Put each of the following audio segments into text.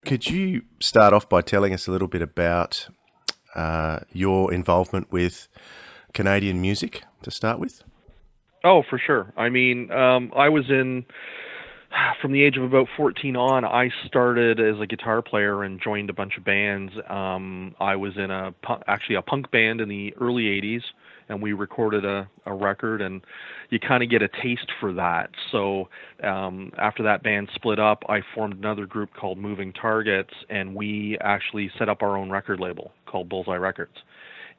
Could you start off by telling us a little bit about your involvement with Canadian music to start with? Oh, for sure. I mean, I was from the age of about 14 on, I started as a guitar player and joined a bunch of bands. I was in actually a punk band in the early 80s, and we recorded a record, and you kind of get a taste for that. So after that band split up, I formed another group called Moving Targets, and we actually set up our own record label called Bullseye Records.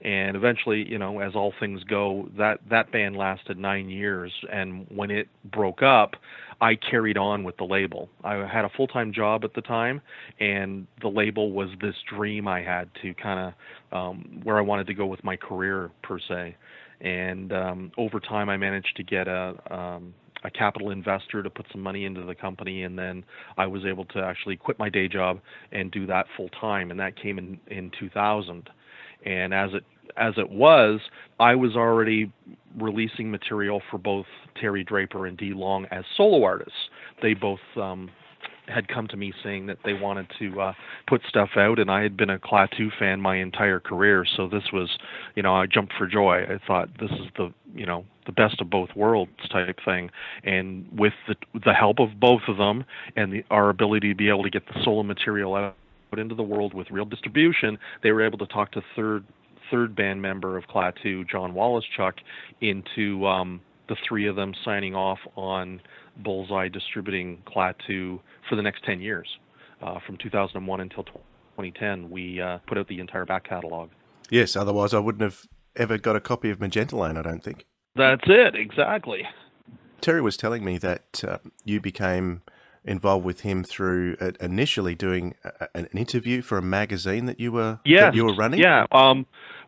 And eventually, as all things go, that band lasted 9 years, and when it broke up, I carried on with the label. I had a full-time job at the time, and the label was this dream I had to kind of where I wanted to go with my career, per se. And over time, I managed to get a capital investor to put some money into the company, and then I was able to actually quit my day job and do that full-time, and that came in 2000. And as it was, I was already releasing material for both Terry Draper and Dee Long as solo artists. They both had come to me saying that they wanted to put stuff out, and I had been a Klaatu fan my entire career, so this was, I jumped for joy. I thought this is the best of both worlds type thing. And with the help of both of them and our ability to be able to get the solo material out into the world with real distribution, they were able to talk to third band member of Klaatu, John Woloschuk, into the three of them signing off on Bullseye distributing Klaatu for the next 10 years. From 2001 until 2010, we put out the entire back catalog. Yes, otherwise I wouldn't have ever got a copy of Magenta Lane, I don't think. That's it, exactly. Terry was telling me that you became involved with him through initially doing an interview for a magazine that you were running. Yeah.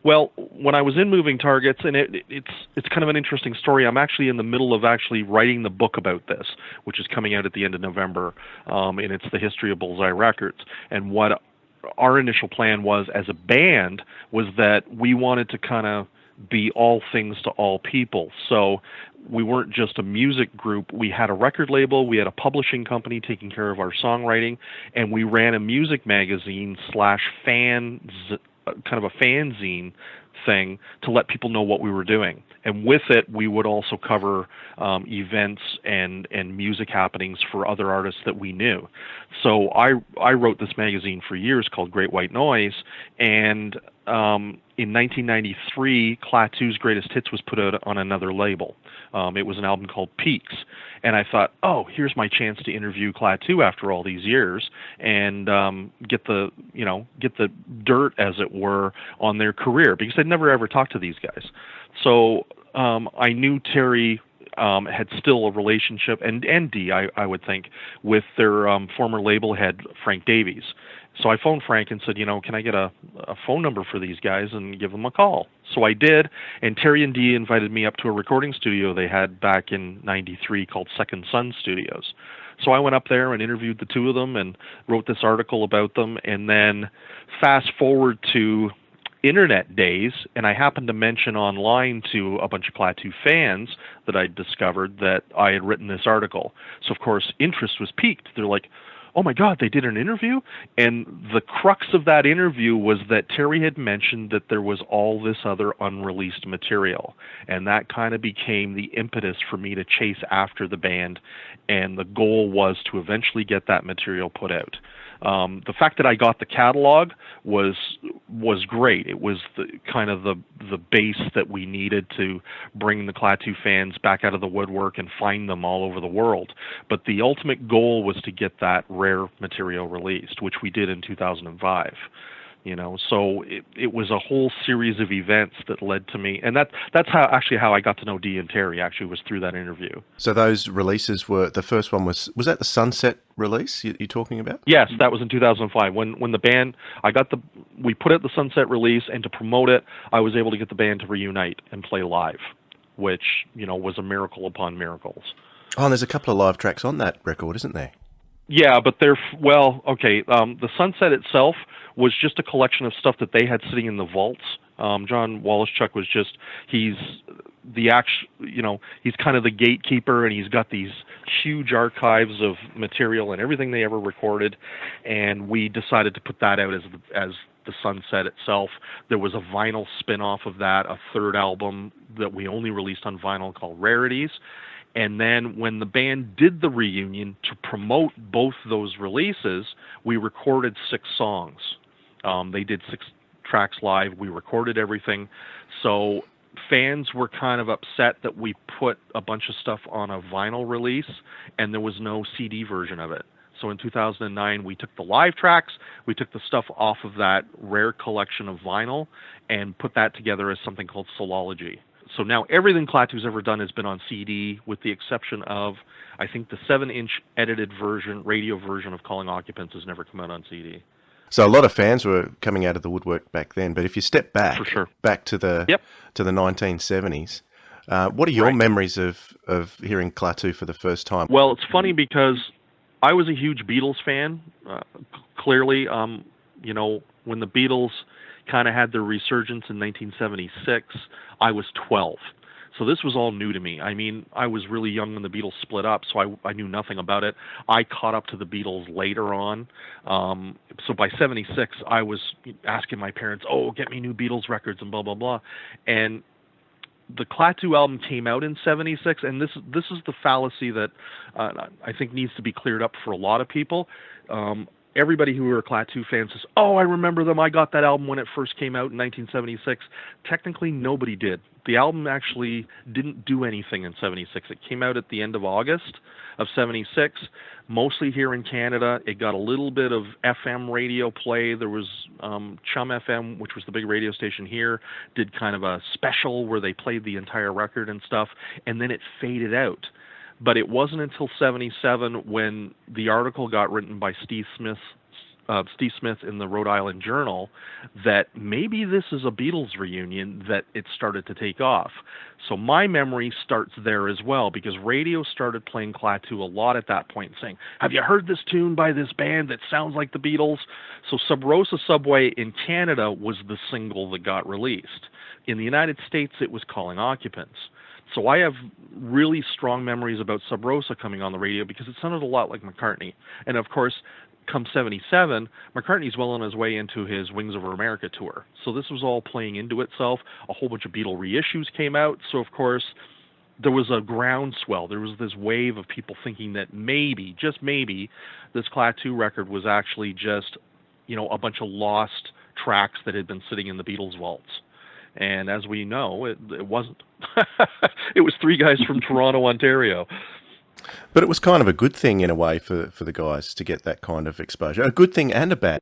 Well, when I was in Moving Targets, and it's kind of an interesting story. I'm actually in the middle of actually writing the book about this, which is coming out at the end of November, and it's the history of Bullseye Records. And what our initial plan was as a band was that we wanted to kind of be all things to all people. So we weren't just a music group. We had a record label, we had a publishing company taking care of our songwriting, and we ran a music magazine / kind of a fanzine thing to let people know what we were doing. And with it, we would also cover events and music happenings for other artists that we knew. So I wrote this magazine for years called Great White Noise, and in 1993, Klaatu's Greatest Hits was put out on another label. It was an album called Peaks, and I thought, oh, here's my chance to interview Klaatu after all these years and get the dirt, as it were, on their career, because I'd never ever talked to these guys. So I knew Terry had still a relationship, and Dee, I would think, with their former label head, Frank Davies. So I phoned Frank and said, can I get a phone number for these guys and give them a call? So I did, and Terry and Dee invited me up to a recording studio they had back in '93 called Second Sun Studios. So I went up there and interviewed the two of them and wrote this article about them, and then fast forward to internet days, and I happened to mention online to a bunch of Klaatu fans that I'd discovered that I had written this article. So, of course, interest was piqued. They're like, oh my God, they did an interview? And the crux of that interview was that Terry had mentioned that there was all this other unreleased material. And that kind of became the impetus for me to chase after the band. And the goal was to eventually get that material put out. The fact that I got the catalog was great. It was the base that we needed to bring the Klaatu fans back out of the woodwork and find them all over the world. But the ultimate goal was to get that rare material released, which we did in 2005. So it was a whole series of events that led to me, and that's how I got to know Dee and Terry. Actually, was through that interview. So those releases were, the first one was that the Sunset release you're talking about? Yes, that was in 2005 when the band we put out the Sunset release, and to promote it, I was able to get the band to reunite and play live, which was a miracle upon miracles. Oh, and there's a couple of live tracks on that record, isn't there? Yeah, but they're the Sunset itself was just a collection of stuff that they had sitting in the vaults. John Woloschuk was just he's kind of the gatekeeper, and he's got these huge archives of material and everything they ever recorded, and we decided to put that out as the Sunset itself. There was a vinyl spin-off of that, a third album that we only released on vinyl called Rarities. And then when the band did the reunion to promote both those releases, we recorded 6 songs. They did 6 tracks live. We recorded everything. So fans were kind of upset that we put a bunch of stuff on a vinyl release and there was no CD version of it. So in 2009, we took the live tracks, we took the stuff off of that rare collection of vinyl and put that together as something called Soulology. So now everything Klaatu's ever done has been on CD, with the exception of, I think, the 7-inch edited version, radio version of Calling Occupants has never come out on CD. So a lot of fans were coming out of the woodwork back then. But if you step back, for sure, back to the 1970s, what are your memories of hearing Klaatu for the first time? Well, it's funny because I was a huge Beatles fan. Clearly, when the Beatles kind of had their resurgence in 1976, I was 12. So this was all new to me. I mean, I was really young when the Beatles split up, so I knew nothing about it. I caught up to the Beatles later on. So by 76, I was asking my parents, get me new Beatles records and blah, blah, blah. And the Klaatu album came out in 76, and this is the fallacy that I think needs to be cleared up for a lot of people. Everybody who were Klaatu fans says, I remember them. I got that album when it first came out in 1976. Technically, nobody did. The album actually didn't do anything in 76. It came out at the end of August of 76, mostly here in Canada. It got a little bit of FM radio play. There was Chum FM, which was the big radio station here, did kind of a special where they played the entire record and stuff, and then it faded out. But it wasn't until 77 when the article got written by Steve Smith in the Rhode Island Journal that maybe this is a Beatles reunion that it started to take off. So my memory starts there as well, because radio started playing Klaatu a lot at that point, saying, have you heard this tune by this band that sounds like the Beatles? So Sub Rosa Subway in Canada was the single that got released. In the United States, it was Calling Occupants. So I have really strong memories about Sub Rosa coming on the radio because it sounded a lot like McCartney. And of course, come 77, McCartney's well on his way into his Wings Over America tour. So this was all playing into itself. A whole bunch of Beatle reissues came out. So of course, there was a groundswell. There was this wave of people thinking that maybe, just maybe, this Klaatu record was actually just, a bunch of lost tracks that had been sitting in the Beatles vaults. And as we know, it wasn't. It was 3 guys from Toronto, Ontario. But it was kind of a good thing in a way for the guys to get that kind of exposure. A good thing and a bad.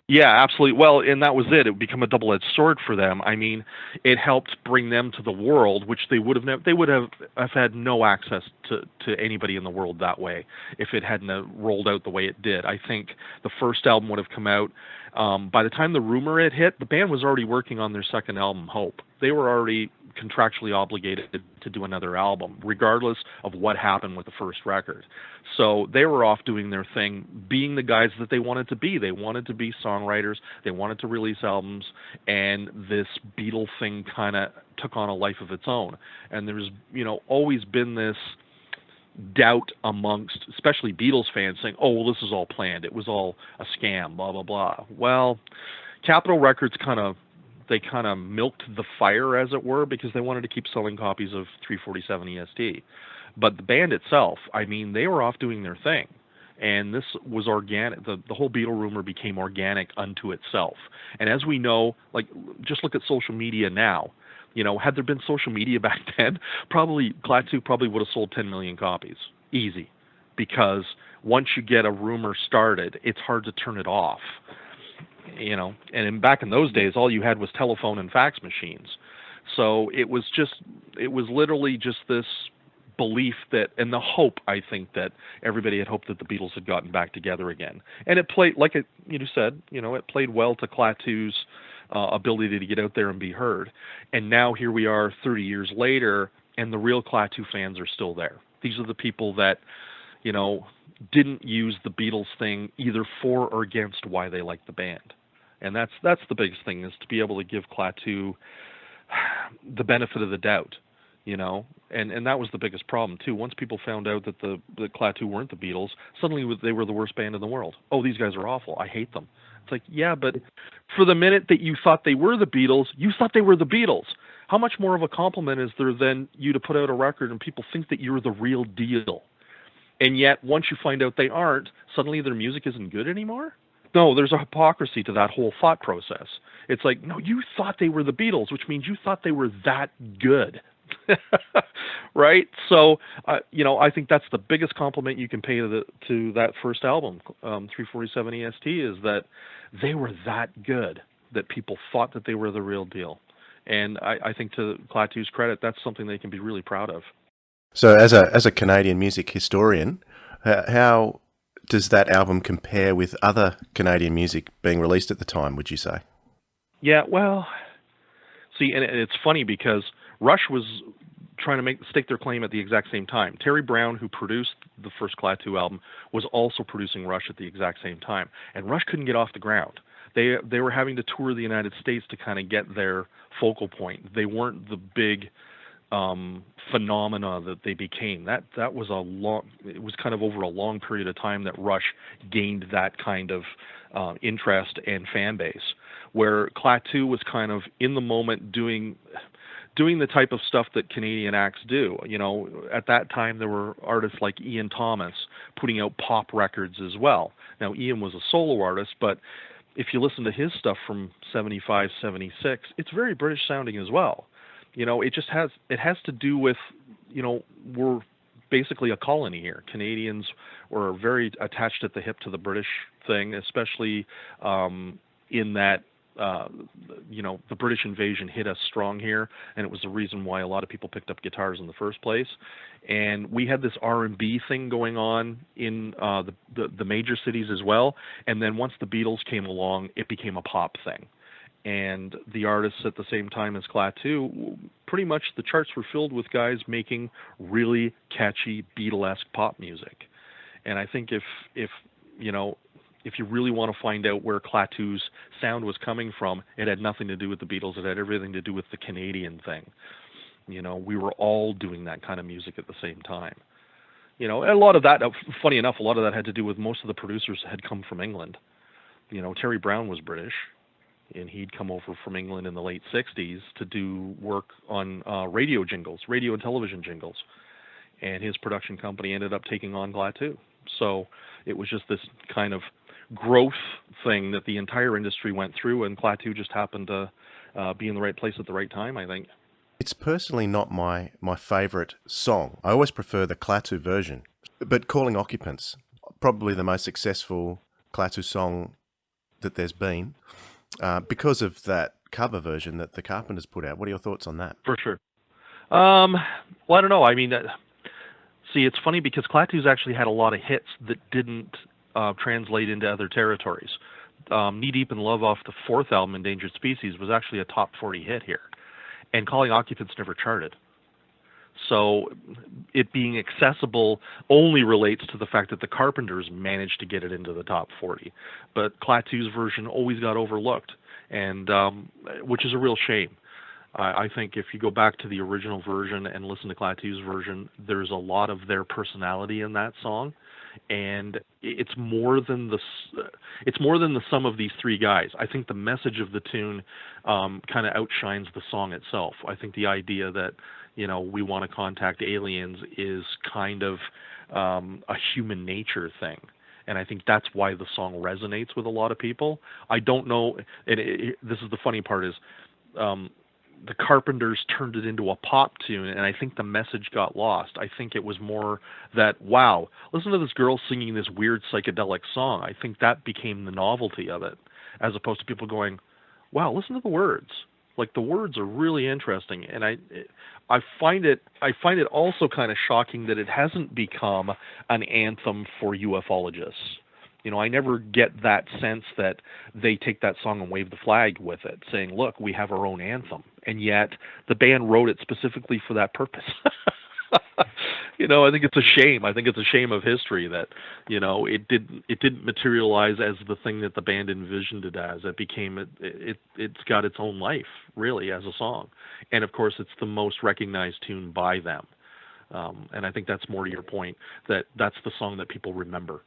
Yeah, absolutely. Well, and that was it. It would become a double-edged sword for them. I mean, it helped bring them to the world, which they would have had no access to anybody in the world that way if it hadn't rolled out the way it did. I think the first album would have come out. By the time the rumor had hit, the band was already working on their second album, Hope. They were already contractually obligated to do another album, regardless of what happened with the first record. So they were off doing their thing, being the guys that they wanted to be. They wanted to be songwriters. They wanted to release albums, and this Beatle thing kind of took on a life of its own. And there's, always been this doubt amongst, especially Beatles fans, saying, this is all planned. It was all a scam, blah, blah, blah. Well, Capitol Records kind of milked the fire, as it were, because they wanted to keep selling copies of 347 EST. But the band itself, I mean, they were off doing their thing. And this was organic. The whole Beatle rumor became organic unto itself. And as we know, just look at social media now. Had there been social media back then, Klaatu probably would have sold 10 million copies. Easy. Because once you get a rumor started, it's hard to turn it off. And back in those days, all you had was telephone and fax machines. So it was literally just this belief that, and the hope, I think, that everybody had hoped that the Beatles had gotten back together again. And it played, like you said, it played well to Klaatu's ability to get out there and be heard. And now here we are 30 years later, and the real Klaatu fans are still there. These are the people that, didn't use the Beatles thing either for or against why they liked the band. And that's the biggest thing, is to be able to give Klaatu the benefit of the doubt, you know. And that was the biggest problem too. Once people found out that the Klaatu weren't the Beatles, suddenly they were the worst band in the world. Oh, these guys are awful. I hate them. It's like, yeah, but for the minute that you thought they were the Beatles, you thought they were the Beatles. How much more of a compliment is there than you to put out a record and people think that you're the real deal? And yet, once you find out they aren't, suddenly their music isn't good anymore? No, there's a hypocrisy to that whole thought process. It's like, no, you thought they were the Beatles, which means you thought they were that good. Right? So, you know, I think that's the biggest compliment you can pay to that first album, 347 EST, is that they were that good that people thought that they were the real deal. And I think, to Klaatu's credit, that's something they can be really proud of. So as a Canadian music historian, how does that album compare with other Canadian music being released at the time, would you say? Yeah, well, see, and it's funny because Rush was trying to stake their claim at the exact same time. Terry Brown, who produced the first Klaatu album, was also producing Rush at the exact same time. And Rush couldn't get off the ground. They were having to tour the United States to kind of get their focal point. They weren't the big phenomena that they became. That was it was kind of over a long period of time that Rush gained that kind of interest and fan base, where Klaatu was kind of in the moment doing the type of stuff that Canadian acts do. You know, at that time there were artists like Ian Thomas putting out pop records as well. Now, Ian was a solo artist, but if you listen to his stuff from 75, 76, it's very British sounding as well. You know, it has to do with, you know, we're basically a colony here. Canadians were very attached at the hip to the British thing, especially in that, you know, the British invasion hit us strong here, and it was the reason why a lot of people picked up guitars in the first place. And we had this R&B thing going on in the major cities as well. And then once the Beatles came along, it became a pop thing. And the artists at the same time as Klaatu, pretty much the charts were filled with guys making really catchy Beatlesque pop music. And I think if you know, if you really want to find out where Klaatu's sound was coming from, it had nothing to do with the Beatles. It had everything to do with the Canadian thing. You know, we were all doing that kind of music at the same time. You know, and a lot of that, funny enough, a lot of that had to do with most of the producers had come from England. You know, Terry Brown was British, and he'd come over from England in the late 60s to do work on radio and television jingles. And his production company ended up taking on Klaatu. So it was just this kind of growth thing that the entire industry went through, and Klaatu just happened to be in the right place at the right time, I think. It's personally not my favourite song. I always prefer the Klaatu version. But Calling Occupants, probably the most successful Klaatu song that there's been, because of that cover version that the Carpenters put out. What are your thoughts on that? For sure. Well, I don't know. I mean, see, it's funny because Klaatu's actually had a lot of hits that didn't translate into other territories. Knee Deep in Love off the fourth album, Endangered Species, was actually a top 40 hit here. And Calling Occupants never charted. So it being accessible only relates to the fact that the Carpenters managed to get it into the top 40. But Klaatu's version always got overlooked, and which is a real shame. I think if you go back to the original version and listen to Klaatu's version, there's a lot of their personality in that song, and it's more than the sum of these three guys. I think the message of the tune kind of outshines the song itself. I think the idea that, you know, we want to contact aliens is kind of a human nature thing. And I think that's why the song resonates with a lot of people. I don't know, and this is the funny part, is the Carpenters turned it into a pop tune, and I think the message got lost. I think it was more that, wow, listen to this girl singing this weird psychedelic song. I think that became the novelty of it, as opposed to people going, wow, listen to the words. Like, the words are really interesting, and I find it also kind of shocking that it hasn't become an anthem for ufologists. You know, I never get that sense that they take that song and wave the flag with it, saying, look, we have our own anthem. And yet the band wrote it specifically for that purpose. I think it's a shame. I think it's a shame of history that, it didn't materialize as the thing that the band envisioned it as. It became it's got its own life, really, as a song. And of course, it's the most recognized tune by them. And I think that's more to your point, that that's the song that people remember,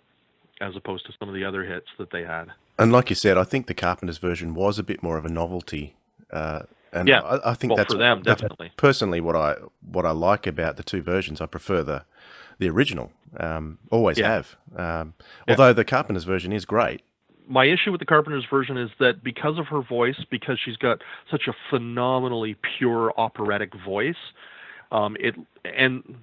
as opposed to some of the other hits that they had. And like you said, I think the Carpenters version was a bit more of a novelty. And Yeah, I think that's for them, that's definitely. personally what I like about the two versions. I prefer the original. Always have. Although the Carpenters version is great. My issue with the Carpenters version is that because of her voice, because she's got such a phenomenally pure operatic voice, and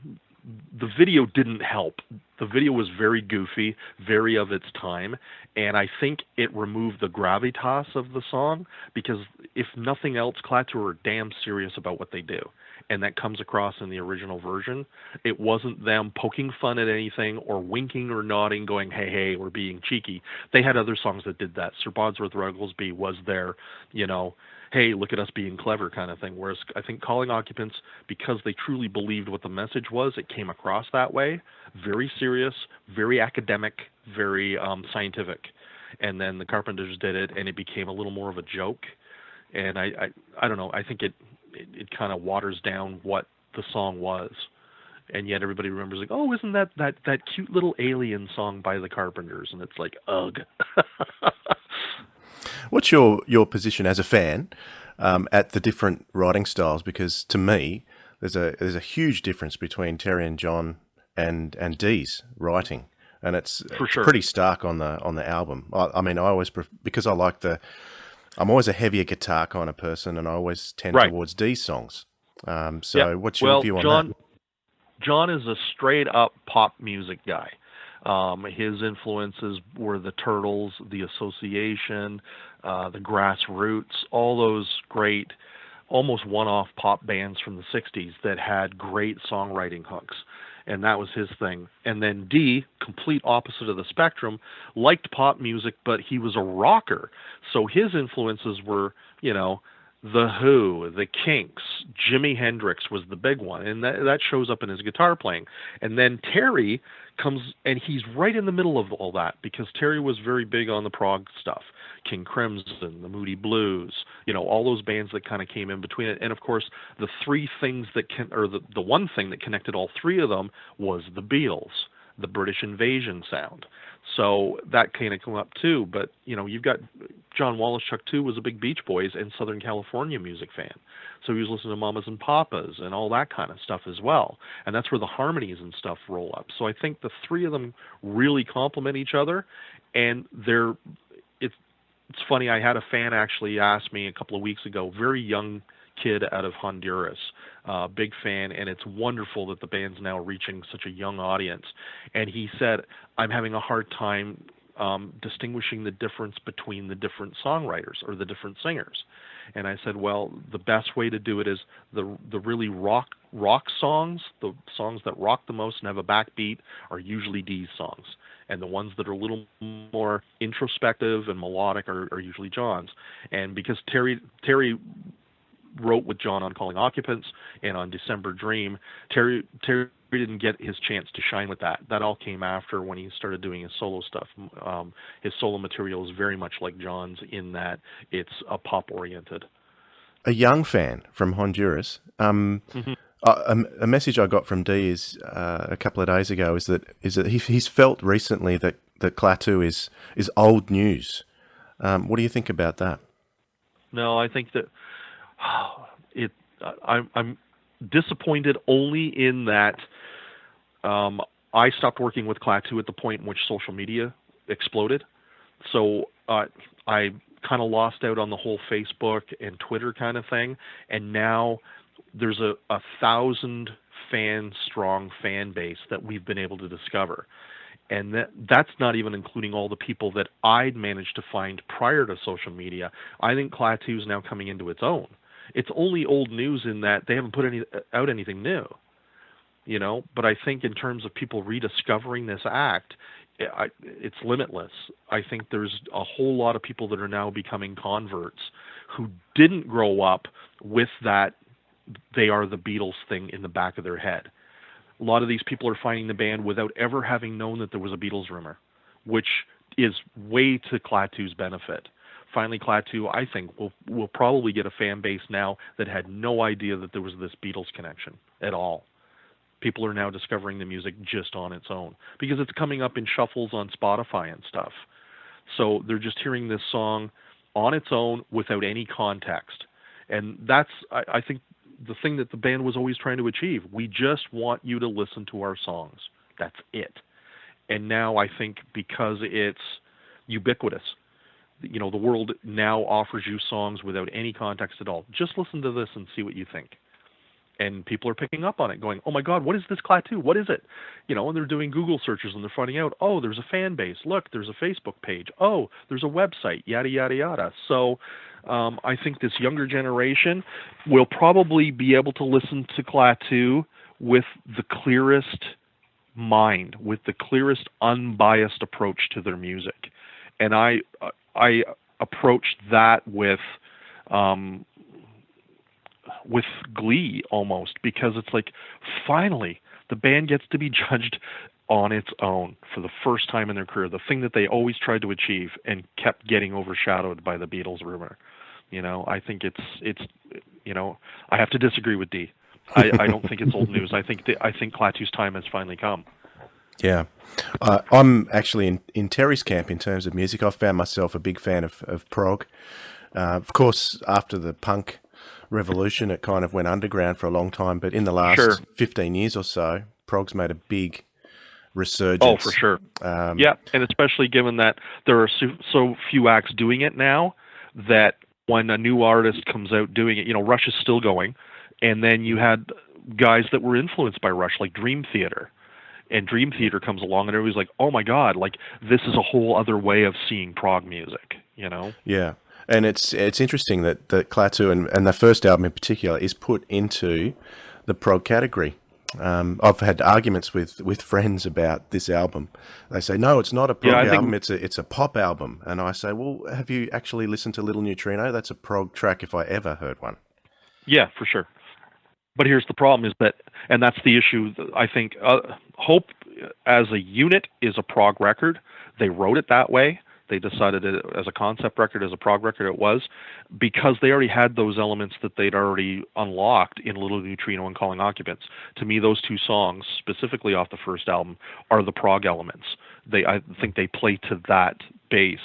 the video didn't help. The video was very goofy, very of its time, and I think it removed the gravitas of the song, because if nothing else, Klaatu are damn serious about what they do, and that comes across in the original version. It wasn't them poking fun at anything or winking or nodding, going, hey, hey, or being cheeky. They had other songs that did that. Sir Bodsworth Rugglesby was their, hey, look at us being clever kind of thing. Whereas I think Calling Occupants, because they truly believed what the message was, it came across that way. Very serious, very academic, very scientific. And then the Carpenters did it, and it became a little more of a joke. And I don't know, I think it kind of waters down what the song was. And yet everybody remembers, like, oh, isn't that cute little alien song by the Carpenters? And it's like, ugh. What's your position as a fan at the different writing styles? Because to me, there's a huge difference between Terry and John and Dee's writing, and it's pretty stark on the album. I mean, I always because I'm always a heavier guitar kind of person, and I always tend towards Dee's songs. What's your view on that? John is a straight up pop music guy. His influences were the Turtles, the Association, the Grassroots, all those great, almost one-off pop bands from the 60s that had great songwriting hooks. And that was his thing. And then Dee, complete opposite of the spectrum, liked pop music, but he was a rocker. So his influences were, The Who, the Kinks, Jimi Hendrix was the big one, and that shows up in his guitar playing. And then Terry comes, and he's right in the middle of all that, because Terry was very big on the prog stuff, King Crimson, the Moody Blues, all those bands that kind of came in between it. And of course, the one thing that connected all three of them was the Beatles, the British Invasion sound. So that kind of came up too. But, you've got John Woloschuk too, was a big Beach Boys and Southern California music fan. So he was listening to Mamas and Papas and all that kind of stuff as well. And that's where the harmonies and stuff roll up. So I think the three of them really complement each other. And it's funny, I had a fan actually ask me a couple of weeks ago, very young kid out of Honduras, big fan, and it's wonderful that the band's now reaching such a young audience. And he said, I'm having a hard time distinguishing the difference between the different songwriters or the different singers. And I said, well, the best way to do it is the really rock songs, the songs that rock the most and have a backbeat, are usually Dee's songs. And the ones that are a little more introspective and melodic are usually John's. And because Terry wrote with John on Calling Occupants and on December Dream, Terry didn't get his chance to shine with that. That all came after, when he started doing his solo stuff. His solo material is very much like John's in that it's a pop-oriented. A young fan from Honduras. A message I got from Dee is a couple of days ago is that he's felt recently that Klaatu is old news. What do you think about that? No, I think that I'm disappointed only in that I stopped working with Klaatu at the point in which social media exploded. So I kind of lost out on the whole Facebook and Twitter kind of thing, and now there's a 1,000 strong fan base that we've been able to discover. And that's not even including all the people that I'd managed to find prior to social media. I think Klaatu is now coming into its own. It's only old news in that they haven't put out anything new, But I think in terms of people rediscovering this act, it's limitless. I think there's a whole lot of people that are now becoming converts who didn't grow up with that they are the Beatles thing in the back of their head. A lot of these people are finding the band without ever having known that there was a Beatles rumor, which is way to Klaatu's benefit. Finally, Klaatu, I think, will probably get a fan base now that had no idea that there was this Beatles connection at all. People are now discovering the music just on its own because it's coming up in shuffles on Spotify and stuff. So they're just hearing this song on its own without any context. And that's, I think, the thing that the band was always trying to achieve. We just want you to listen to our songs. That's it. And now I think because it's ubiquitous, you know, the world now offers you songs without any context at all. Just listen to this and see what you think. And people are picking up on it, going, oh my God, what is this Klaatu? What is it? You know, and they're doing Google searches and they're finding out, oh, there's a fan base. Look, there's a Facebook page. Oh, there's a website, yada, yada, yada. So I think this younger generation will probably be able to listen to Klaatu with the clearest mind, with the clearest unbiased approach to their music. And I approached that with glee almost, because it's like, finally, the band gets to be judged on its own for the first time in their career, the thing that they always tried to achieve and kept getting overshadowed by the Beatles rumor. You know, I think it's you know, I have to disagree with Dee. I don't think it's old news. I think Klaatu's time has finally come. Yeah. I'm actually in Terry's camp in terms of music. I've found myself a big fan of prog. Of course, after the punk revolution, it kind of went underground for a long time, but in the last 15 years or so, prog's made a big resurgence. Oh, for sure. Yeah, and especially given that there are so few acts doing it now, that when a new artist comes out doing it, you know, Rush is still going, and then you had guys that were influenced by Rush, like Dream Theater. And Dream Theater comes along, and everybody's like, oh my God, like, this is a whole other way of seeing prog music, you know? Yeah. And it's interesting that Klaatu and the first album in particular is put into the prog category. I've had arguments with friends about this album. They say, no, it's not a prog album, it's a pop album. And I say, well, have you actually listened to Little Neutrino? That's a prog track if I ever heard one. Yeah, for sure. But here's the problem is that, and that's the issue, I think, Hope as a unit is a prog record. They wrote it that way. They decided it as a concept record, as a prog record it was, because they already had those elements that they'd already unlocked in Little Neutrino and Calling Occupants. To me, those two songs, specifically off the first album, are the prog elements. I think they play to that base,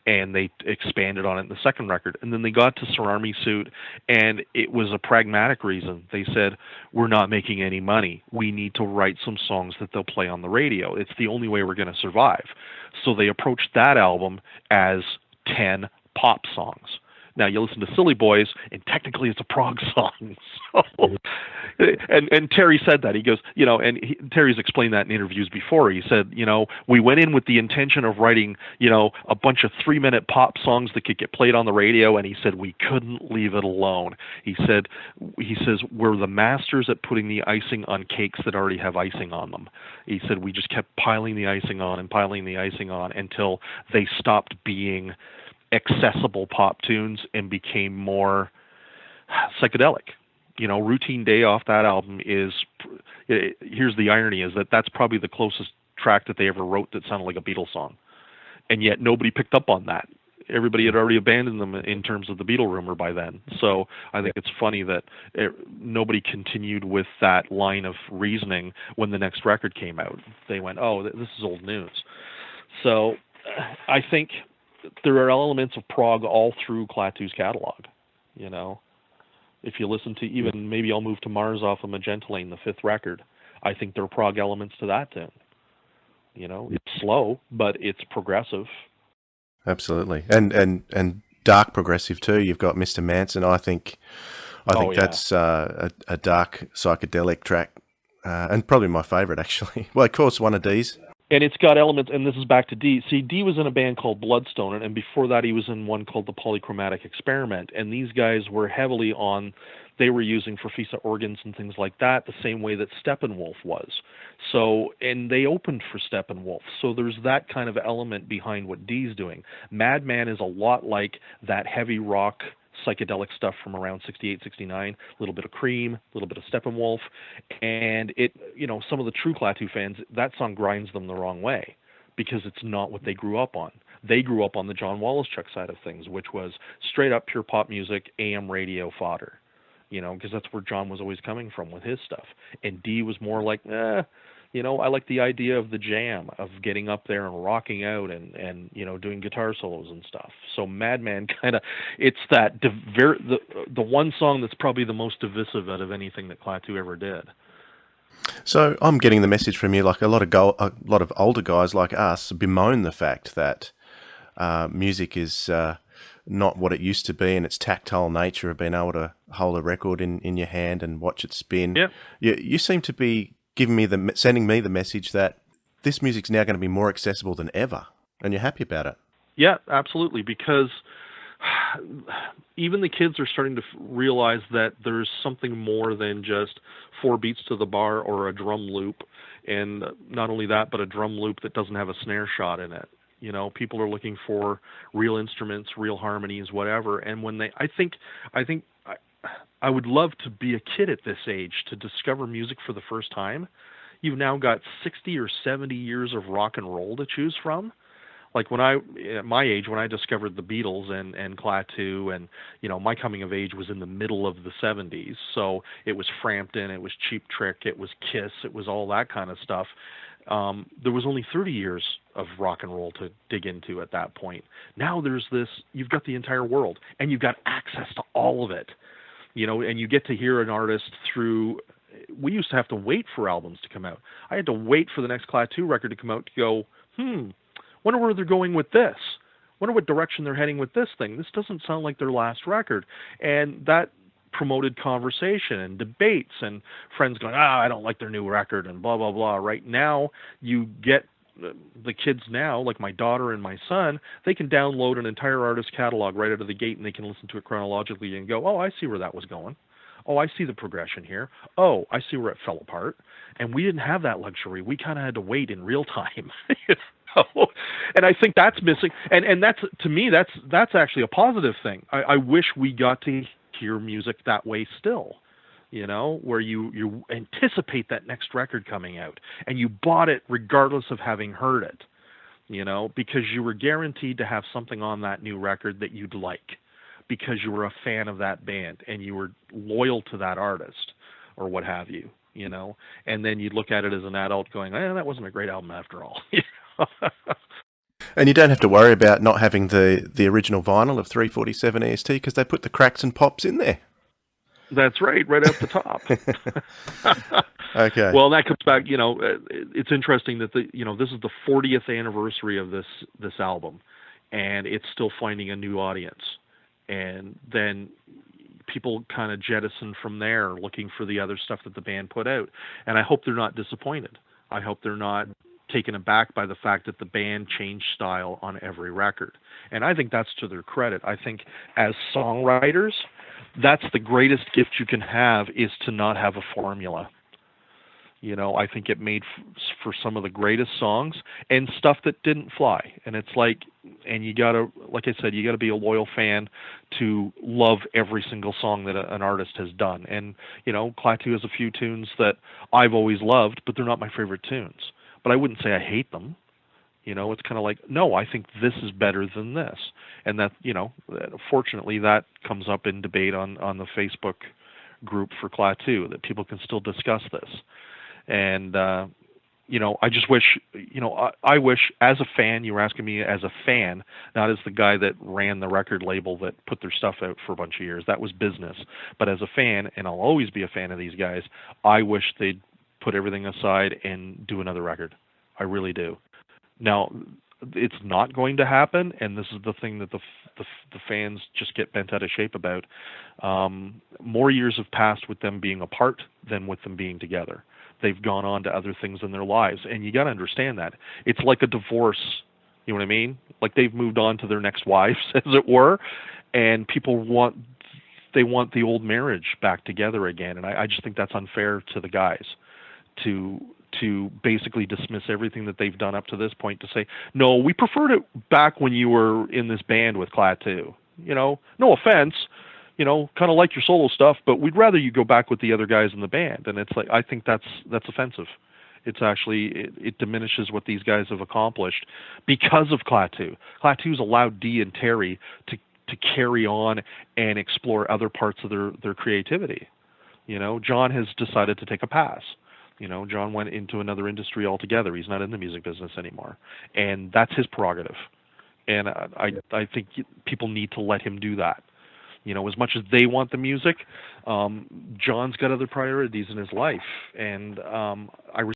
and they expanded on it in the second record. And then they got to Sir Army Suit, and it was a pragmatic reason. They said, we're not making any money. We need to write some songs that they'll play on the radio. It's the only way we're going to survive. So they approached that album as 10 pop songs. Now, you listen to Silly Boys, and technically it's a prog song. So, and Terry said that. He goes, you know, and Terry's explained that in interviews before. He said, you know, we went in with the intention of writing, you know, a bunch of 3-minute pop songs that could get played on the radio, and he said we couldn't leave it alone. He says, we're the masters at putting the icing on cakes that already have icing on them. He said we just kept piling the icing on and piling the icing on until they stopped being accessible pop tunes and became more psychedelic. You know, Routine Day off that album is, here's the irony, is that that's probably the closest track that they ever wrote that sounded like a Beatles song. And yet nobody picked up on that. Everybody had already abandoned them in terms of the Beatle rumor by then. So I think it's funny that nobody continued with that line of reasoning when the next record came out. They went, oh, this is old news. So I think there are elements of prog all through Klaatu's catalog, you know. If you listen to even, maybe I'll Move to Mars off of Magenta Lane, the 5th record, I think there are prog elements to that tune. You know, it's slow, but it's progressive. Absolutely. And dark progressive too. You've got Mr. Manson. I think that's a dark psychedelic track, and probably my favorite actually. Well, of course, one of Dee's. And it's got elements, and this is back to Dee. See, Dee was in a band called Bloodstone, and before that he was in one called the Polychromatic Experiment. And these guys were heavily they were using Farfisa organs and things like that, the same way that Steppenwolf was. So, and they opened for Steppenwolf. So there's that kind of element behind what Dee's doing. Madman is a lot like that heavy rock psychedelic stuff from around 68, 69, a little bit of Cream, a little bit of Steppenwolf, and it, some of the true Klaatu fans, that song grinds them the wrong way because it's not what they grew up on. They grew up on the John Woloschuk side of things, which was straight up pure pop music, AM radio fodder, because that's where John was always coming from with his stuff. And Dee was more like, I like the idea of the jam, of getting up there and rocking out and doing guitar solos and stuff. So Madman kind of, it's that the one song that's probably the most divisive out of anything that Klaatu ever did. So I'm getting the message from you, like a lot of older guys like us bemoan the fact that music is not what it used to be, and its tactile nature of being able to hold a record in your hand and watch it spin. Yeah. You seem to be sending me the message that this music's now going to be more accessible than ever, and you're happy about it. Yeah, absolutely, because even the kids are starting to realize that there's something more than just 4 beats to the bar or a drum loop, and not only that, but a drum loop that doesn't have a snare shot in it. People are looking for real instruments, real harmonies, whatever. And when I think I would love to be a kid at this age to discover music for the first time. You've now got 60 or 70 years of rock and roll to choose from. Like at my age, when I discovered the Beatles and Klaatu, and my coming of age was in the middle of the 70s. So it was Frampton, it was Cheap Trick, it was Kiss, it was all that kind of stuff. There was only 30 years of rock and roll to dig into at that point. Now you've got the entire world, and you've got access to all of it, and you get to hear an artist through. We used to have to wait for albums to come out. I had to wait for the next Klaatu record to come out to go, wonder where they're going with this. Wonder what direction they're heading with this thing. This doesn't sound like their last record. And that promoted conversation and debates and friends going, I don't like their new record and blah, blah, blah. Right now, you get the kids now, like my daughter and my son, they can download an entire artist catalog right out of the gate, and they can listen to it chronologically and go, I see where that was going. Oh, I see the progression here. Oh, I see where it fell apart. And we didn't have that luxury. We kind of had to wait in real time. And I think that's missing. And that's, to me, that's actually a positive thing. I wish we got to hear music that way still, where you anticipate that next record coming out and you bought it regardless of having heard it, because you were guaranteed to have something on that new record that you'd like, because you were a fan of that band and you were loyal to that artist or what have you, and then you'd look at it as an adult going, that wasn't a great album after all. And you don't have to worry about not having the original vinyl of 347 EST because they put the cracks and pops in there. That's right off the top. Okay. Well, that comes back, it's interesting that this is the 40th anniversary of this album, and it's still finding a new audience. And then people kind of jettison from there looking for the other stuff that the band put out. And I hope they're not disappointed. I hope they're not taken aback by the fact that the band changed style on every record. And I think that's to their credit. I think as songwriters, that's the greatest gift you can have, is to not have a formula. I think it made for some of the greatest songs and stuff that didn't fly. And it's like, and you gotta, like I said, you gotta be a loyal fan to love every single song that an artist has done. And, Klaatu has a few tunes that I've always loved, but they're not my favorite tunes. But I wouldn't say I hate them. It's kind of like, no, I think this is better than this. And that, fortunately, that comes up in debate on the Facebook group for Klaatu, that people can still discuss this. And, I just wish, I wish as a fan, you were asking me as a fan, not as the guy that ran the record label that put their stuff out for a bunch of years. That was business. But as a fan, and I'll always be a fan of these guys, I wish they'd put everything aside and do another record. I really do. Now, it's not going to happen, and this is the thing that the fans just get bent out of shape about. More years have passed with them being apart than with them being together. They've gone on to other things in their lives, and you got to understand that. It's like a divorce, you know what I mean? Like they've moved on to their next wives, as it were, and people want the old marriage back together again, and I just think that's unfair to the guys to basically dismiss everything that they've done up to this point to say, no, we preferred it back when you were in this band with Klaatu. No offense, kind of like your solo stuff, but we'd rather you go back with the other guys in the band. And it's like, I think that's offensive. It's actually, it diminishes what these guys have accomplished because of Klaatu. Klaatu's allowed Dee and Terry to carry on and explore other parts of their creativity. John has decided to take a pass. John went into another industry altogether. He's not in the music business anymore, and that's his prerogative. And I think people need to let him do that. As much as they want the music, John's got other priorities in his life, and I